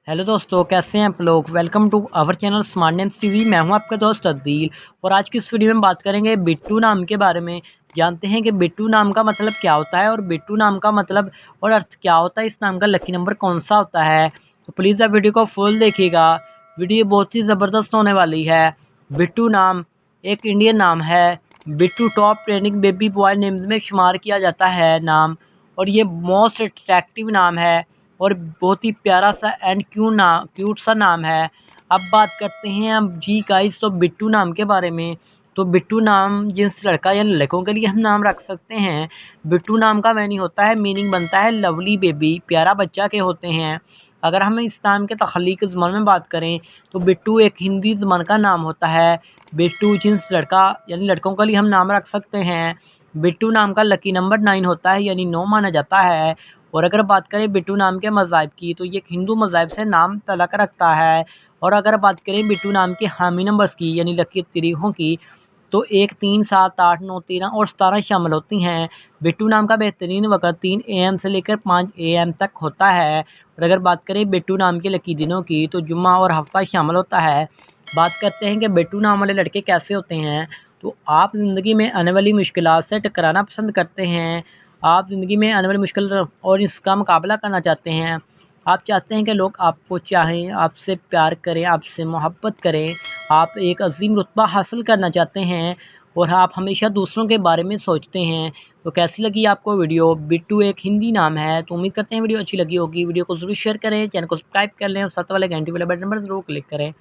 Hello दोस्तों, कैसे हैं आप लोग। Welcome to our channel smart names TV. मैं हूं आपका दोस्त अदील और आज की इस वीडियो में बात करेंगे बिट्टू नाम के बारे में। जानते हैं कि बिट्टू नाम का मतलब क्या होता है और बिट्टू नाम का मतलब और अर्थ क्या होता है, इस नाम का लकी नंबर कौन सा होता है। तो प्लीज़ आप वीडियो को फुल देखिएगा, वीडियो बहुत ही ज़बरदस्त होने वाली है। बिट्टू नाम एक इंडियन नाम है। Bittu top trending baby boy names में शुमार किया जाता है नाम, और ये मोस्ट अट्रैक्टिव नाम है और बहुत ही प्यारा सा एंड क्यूट सा नाम है। अब बात करते हैं अब जी गाइस तो बिट्टू नाम के बारे में। तो बिट्टू नाम जिस लड़का या लड़कों के लिए हम नाम रख सकते हैं। बिट्टू नाम का मीनिंग बनता है लवली बेबी, प्यारा बच्चा के होते हैं। अगर हम इस नाम के तख्लीक ज़बान में बात करें तो बिट्टू एक हिंदी ज़बान का नाम होता है। बिट्टू जिस लड़का यानी लड़कों के लिए हम नाम रख सकते हैं। बिट्टू नाम का लकी नंबर 9 होता है, यानी 9 माना जाता है। और अगर बात करें बिट्टू नाम के मज़ाहिब की तो ये एक हिंदू मज़ाहिब से नाम तल्लुक़ रखता है। और अगर बात करें बिट्टू नाम के हामी नंबर्स की यानी लकी तारीखों की तो 1, 3, 7, 8, 9, 13 और 17 शामिल होती हैं। बिट्टू नाम का बेहतरीन वक़्त 3 AM से लेकर 5 AM तक होता है। और अगर बात करें बिट्टू नाम के लकी दिनों की तो जुम्मा और हफ्ता शामिल होता है। बात करते हैं कि बिट्टू नाम वाले लड़के कैसे होते हैं। तो आप ज़िंदगी में आने वाली मुश्किलात से टकराना पसंद करते हैं। आप ज़िंदगी में आने वाली मुश्किल और इसका मुकाबला करना चाहते हैं। आप चाहते हैं कि लोग आपको चाहें, आपसे प्यार करें, आपसे मोहब्बत करें। आप एक अज़ीम रुतबा हासिल करना चाहते हैं और आप हमेशा दूसरों के बारे में सोचते हैं। तो कैसी लगी आपको वीडियो। बिट्टू एक हिंदी नाम है, तो उम्मीद करते हैं वीडियो अच्छी लगी होगी। वीडियो को ज़रूर शेयर करें, चैनल को सब्सक्राइब कर लें और साथ वाले घंटी वाले बटन पर ज़रूर क्लिक करें।